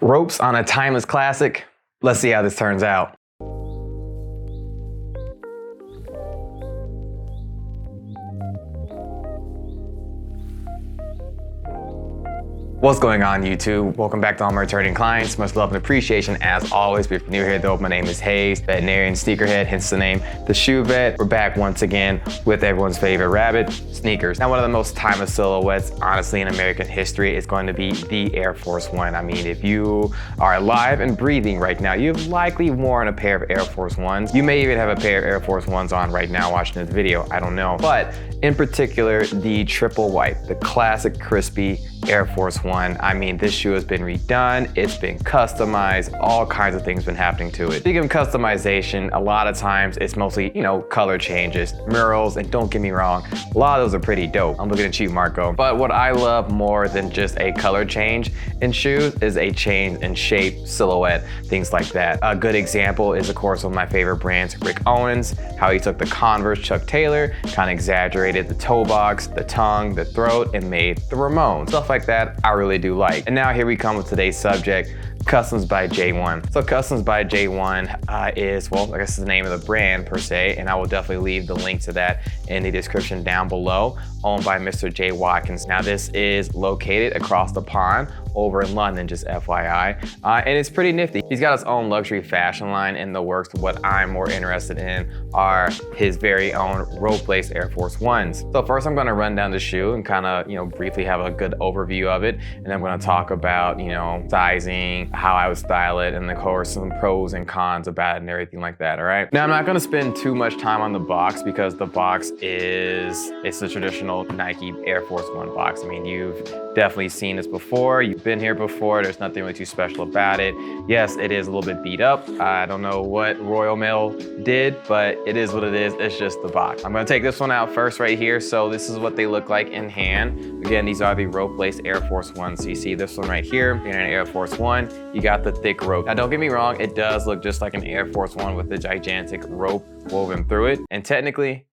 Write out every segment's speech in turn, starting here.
Ropes on a timeless classic. Let's see how this turns out. What's going on, YouTube? Welcome back to all my returning clients. Much love and appreciation as always. If you're new here though, my name is Hayes, veterinarian sneakerhead, hence the name TheShoeVet. We're back once again with everyone's favorite rabbit, sneakers. Now, one of the most timeless silhouettes, honestly, in American history is going to be the Air Force One. I mean, if you are alive and breathing right now, you've likely worn a pair of Air Force Ones. You may even have a pair of Air Force Ones on right now watching this video, I don't know. But in particular, the triple white, the classic crispy Air Force One. I mean, this shoe has been redone, it's been customized, all kinds of things been happening to it. Speaking of customization, a lot of times it's mostly, color changes, murals, and don't get me wrong, a lot of those are pretty dope. I'm looking at you, Marco. But what I love more than just a color change in shoes is a change in shape, silhouette, things like that. A good example is, of course, one of my favorite brands, Rick Owens, how he took the Converse Chuck Taylor, kind of exaggerated the toe box, the tongue, the throat, and made the Ramones. Stuff like that I really do like. And now here we come with today's subject, Customs by J1. So Customs by J1 is, well, I guess it's the name of the brand per se, and I will definitely leave the link to that in the description down below, owned by Mr. J. Watkins. Now this is located across the pond over in London, just FYI, and it's pretty nifty. He's got his own luxury fashion line in the works. What I'm more interested in are his very own rope lace Air Force Ones. So first I'm gonna run down the shoe and kind of, briefly have a good overview of it, and then I'm gonna talk about, sizing, how I would style it, and of course some pros and cons about it and everything like that, all right? Now I'm not gonna spend too much time on the box because the box it's the traditional Nike Air Force One box. I mean, you've definitely seen this before, you've been here before, there's nothing really too special about it. Yes, it is a little bit beat up. I don't know what Royal Mail did, but it is what it is, it's just the box. I'm gonna take this one out first right here. So this is what they look like in hand. Again, these are the rope lace Air Force Ones. So you see this one right here, in an Air Force One, you got the thick rope. Now don't get me wrong, it does look just like an Air Force One with the gigantic rope woven through it. And technically,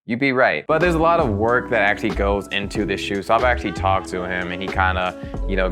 you'd be right. But there's a lot of work that actually goes into this shoe. So I've actually talked to him and he kind of,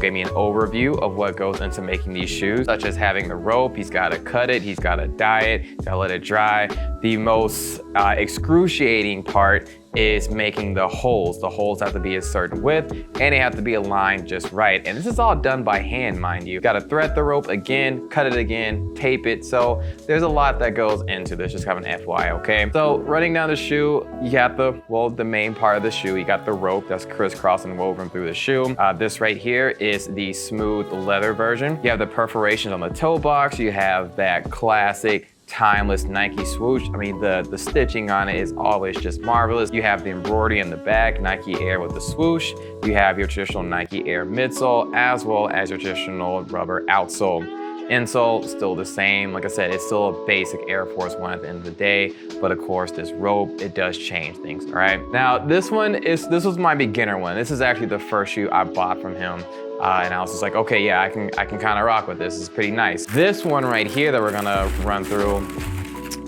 gave me an overview of what goes into making these shoes, such as having the rope, he's got to cut it, he's got to dye it, he's got to let it dry. The most excruciating part is making the holes. The holes have to be a certain width and they have to be aligned just right. And this is all done by hand, mind you. You gotta thread the rope again, cut it again, tape it. So there's a lot that goes into this, just have an FYI, okay? So running down the shoe, you got the main part of the shoe. You got the rope that's crisscrossed and woven through the shoe. This right here is the smooth leather version. You have the perforations on the toe box. You have that classic timeless Nike swoosh. I mean, the stitching on it is always just marvelous. You have the embroidery in the back, Nike Air with the swoosh. You have your traditional Nike Air midsole, as well as your traditional rubber outsole. Insole, still the same. Like I said, it's still a basic Air Force One at the end of the day, but of course this rope, it does change things, all right? Now this was my beginner one. This is actually the first shoe I bought from him. And I was just like, okay, yeah, I can kind of rock with this. This is pretty nice. This one right here that we're gonna run through,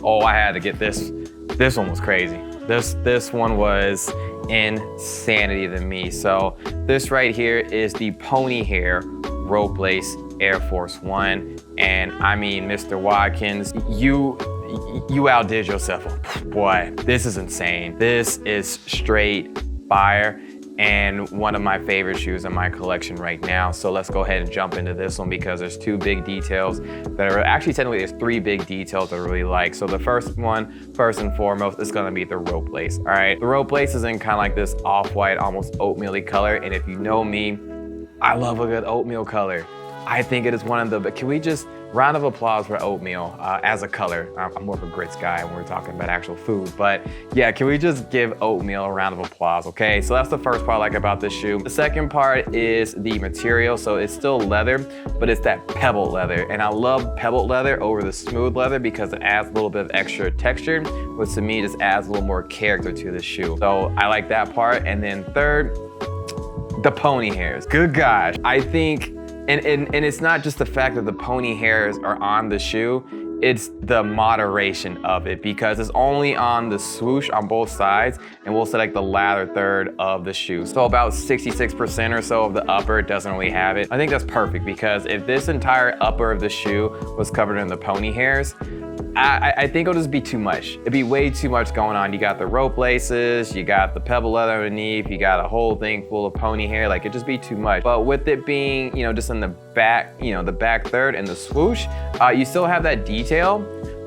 oh, I had to get this. This one was crazy. This one was insanity to me. So this right here is the pony hair rope lace Air Force One. And I mean, Mr. Watkins, you outdid yourself. Boy, this is insane. This is straight fire, and one of my favorite shoes in my collection right now. So let's go ahead and jump into this one because there's two big details that are actually technically there's three big details I really like. So the first one, first and foremost, is gonna be the rope lace, all right? The rope lace is in kind of like this off-white, almost oatmeal-y color. And if you know me, I love a good oatmeal color. I think it is one of the, but can we just, round of applause for oatmeal as a color. I'm more of a grits guy when we're talking about actual food, but yeah, can we just give oatmeal a round of applause, okay? So that's the first part I like about this shoe. The second part is the material. So it's still leather, but it's that pebble leather. And I love pebbled leather over the smooth leather because it adds a little bit of extra texture, which to me just adds a little more character to the shoe. So I like that part. And then third, the pony hairs. Good gosh, I think, and it's not just the fact that the pony hairs are on the shoe, it's the moderation of it, because it's only on the swoosh on both sides, and we'll select the latter third of the shoe. So about 66% or so of the upper doesn't really have it. I think that's perfect, because if this entire upper of the shoe was covered in the pony hairs, I think it'll just be too much. It'd be way too much going on. You got the rope laces, you got the pebble leather underneath, you got a whole thing full of pony hair. Like, it'd just be too much. But with it being, just in the back, the back third and the swoosh, you still have that detail,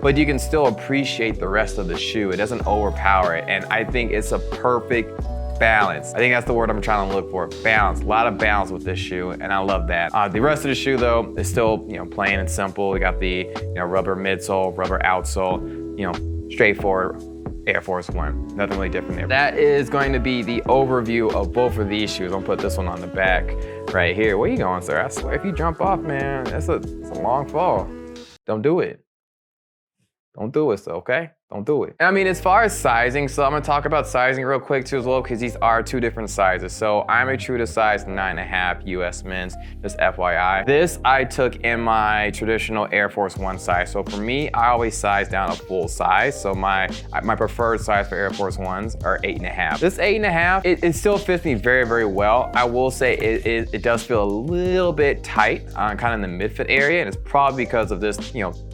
but you can still appreciate the rest of the shoe. It doesn't overpower it. And I think it's a perfect balance. I think that's the word I'm trying to look for. Balance. A lot of balance with this shoe, and I love that. The rest of the shoe, though, is still, plain and simple. We got the, rubber midsole, rubber outsole, straightforward Air Force One. Nothing really different there. That is going to be the overview of both of these shoes. I'll put this one on the back right here. Where you going, sir? I swear, if you jump off, man, it's a long fall. Don't do it. Don't do it, so, okay? Don't do it. And I mean, as far as sizing, so I'm gonna talk about sizing real quick too as well, because these are two different sizes. So I'm a true to size 9.5 US men's, just FYI. This I took in my traditional Air Force One size. So for me, I always size down a full size. So my preferred size for Air Force Ones are 8.5. This 8.5, it still fits me very, very well. I will say it does feel a little bit tight, kind of in the mid-fit area, and it's probably because of this,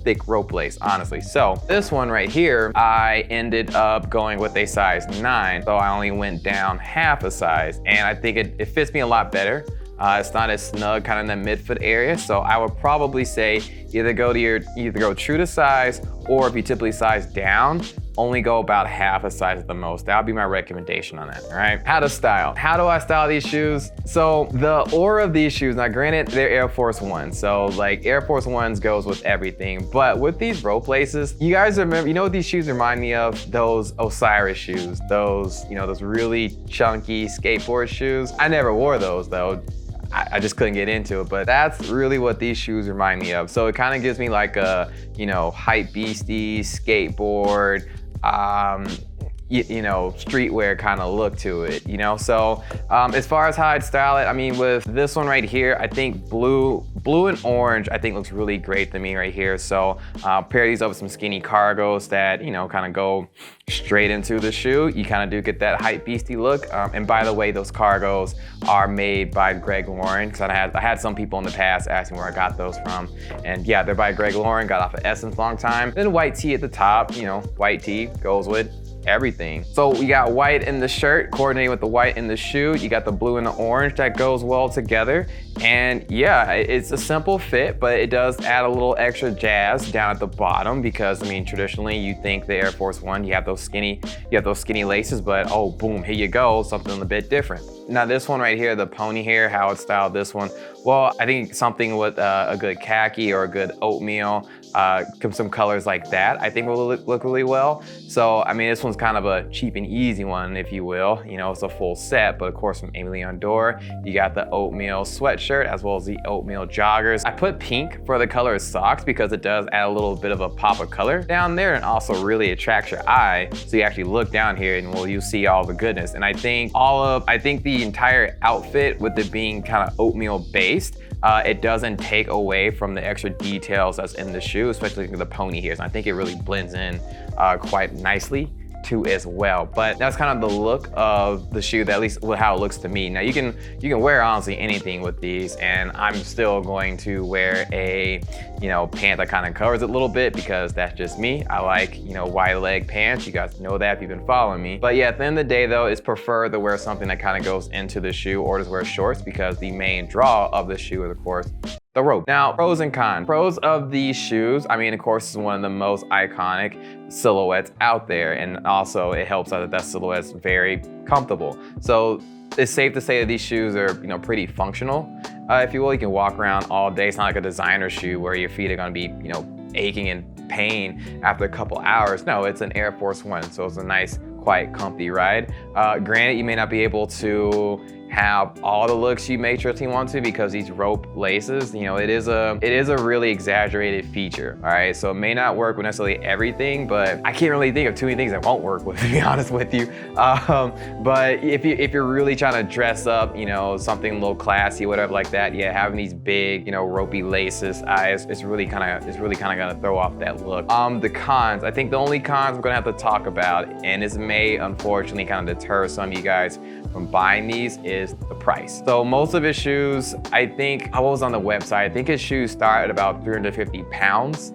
thick rope lace, honestly. So this one right here, I ended up going with a size 9, so I only went down half a size, and I think it fits me a lot better. It's not as snug, kind of in the mid-foot area, so I would probably say either go true to size, or if you typically size down, only go about half a size at the most. That would be my recommendation on that, all right? How to style. How do I style these shoes? So the aura of these shoes, now granted, they're Air Force Ones, so like Air Force Ones goes with everything, but with these rope laces, you guys remember, what these shoes remind me of? Those Osiris shoes, those really chunky skateboard shoes. I never wore those though. I just couldn't get into it, but that's really what these shoes remind me of. So it kind of gives me like a, hype beastie, skateboard, streetwear kind of look to it, So as far as how I'd style it, I mean, with this one right here, I think blue and orange, I think looks really great to me right here. So pair these up with some skinny cargos that, kind of go straight into the shoe. You kind of do get that hype beastie look. And by the way, those cargos are made by Greg Lauren, because I had some people in the past ask me where I got those from. And yeah, they're by Greg Lauren, got off of Essence long time. Then white tee at the top, white tee goes with everything. So we got white in the shirt coordinating with the white in the shoe. You got the blue and the orange that goes well together. And yeah, it's a simple fit, but it does add a little extra jazz down at the bottom, because I mean, traditionally you think the Air Force One, you have those skinny laces, but oh boom, here you go, something a bit different. Now this one right here, the pony hair, how it's styled this one, well, I think something with a good khaki or a good oatmeal, some colors like that, I think will look really well. So I mean, this one's kind of a cheap and easy one, if you will. It's a full set, but of course from Amy Leon Dore, you got the oatmeal sweatshirt as well as the oatmeal joggers. I put pink for the color of socks because it does add a little bit of a pop of color down there, and also really attracts your eye. So you actually look down here and you see all the goodness. And I think the entire outfit, with it being kind of oatmeal based, it doesn't take away from the extra details that's in the shoe, especially the pony hairs. And I think it really blends in quite nicely too as well. But that's kind of the look of the shoe, at least how it looks to me. Now you can wear honestly anything with these, and I'm still going to wear a pant that kind of covers it a little bit, because that's just me. I like wide leg pants. You guys know that if you've been following me. But yeah, at the end of the day though, it's preferred to wear something that kind of goes into the shoe, or just wear shorts, because the main draw of the shoe is of course the rope. Now, pros and cons. Pros of these shoes, I mean, of course, it's one of the most iconic silhouettes out there, and also it helps out that silhouette's very comfortable. So it's safe to say that these shoes are, pretty functional, if you will. You can walk around all day. It's not like a designer shoe where your feet are gonna be, aching in pain after a couple hours. No, it's an Air Force One, so it's a nice, quite comfy ride. Granted, you may not be able to, have all the looks you may traditionally want to, because these rope laces, you know, it is a really exaggerated feature, all right? So it may not work with necessarily everything, but I can't really think of too many things that won't work with, to be honest with you. But if you're really trying to dress up, you know, something a little classy, whatever like that, yeah, having these big, you know, ropey laces, it's really kind of gonna throw off that look. The cons, I think the only cons I'm gonna have to talk about, and this may unfortunately kind of deter some of you guys from buying these, is the price. So most of his shoes, I think, I was on the website, I think his shoes start at about 350 pounds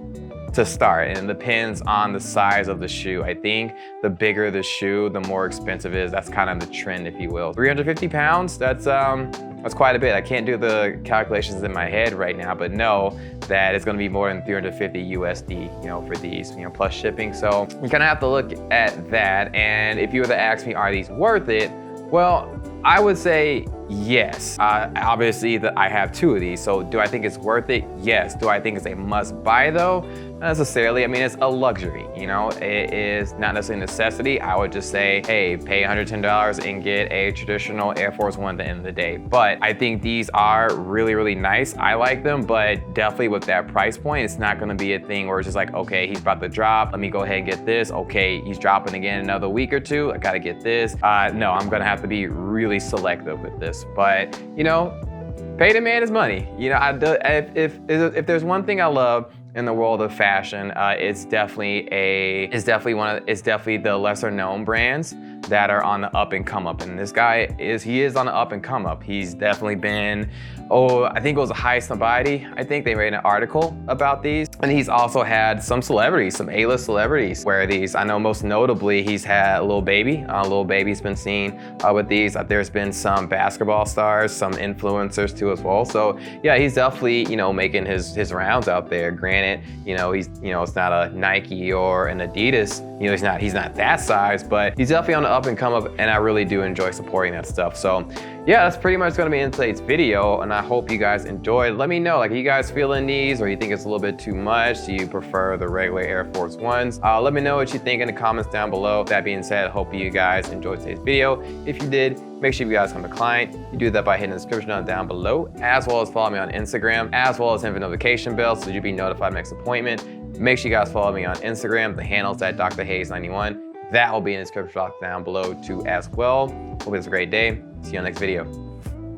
to start, and it depends on the size of the shoe. I think the bigger the shoe, the more expensive it is. That's kind of the trend, if you will. 350 pounds, that's quite a bit. I can't do the calculations in my head right now, but know that it's gonna be more than 350 USD, you know, for these, you know, plus shipping. So you kind of have to look at that. And if you were to ask me, are these worth it? Well, I would say yes. Obviously, I have 2 of these, so do I think it's worth it? Yes. Do I think it's a must buy though? Not necessarily. I mean, it's a luxury, you know? It is not necessarily a necessity. I would just say, hey, pay $110 and get a traditional Air Force One at the end of the day. But I think these are really, really nice. I like them, but definitely with that price point, it's not gonna be a thing where it's just like, okay, he's about to drop, let me go ahead and get this. Okay, he's dropping again in another week or 2, I gotta get this. No, I'm gonna have to be really selective with this. But, you know, pay the man his money. You know, if there's one thing I love in the world of fashion, it's definitely the lesser known brands that are on the up and come up. And this guy is on the up and come up. He's definitely been, I think it was a High Snobiety. I think they made an article about these. And he's also had some celebrities, some A-list celebrities wear these. I know most notably he's had Lil Baby. Lil Baby's been seen with these. There's been some basketball stars, some influencers too as well. So yeah, he's definitely, you know, making his rounds out there. Granted, you know, it's not a Nike or an Adidas. You know, he's not that size, but he's definitely on the up and come up, and I really do enjoy supporting that stuff. So yeah, that's pretty much gonna be in today's video, and I hope you guys enjoyed. Let me know, like, are you guys feeling these, or you think it's a little bit too much? Do you prefer the regular Air Force Ones? Let me know what you think in the comments down below. That being said, I hope you guys enjoyed today's video. If you did, make sure you guys become a client. You do that by hitting the description down below, as well as follow me on Instagram, as well as hit the notification bell so you'll be notified next appointment. Make sure you guys follow me on Instagram. The handle's at drhayes91. That will be in the description box down below too as well. Hope it's a great day. See you on the next video.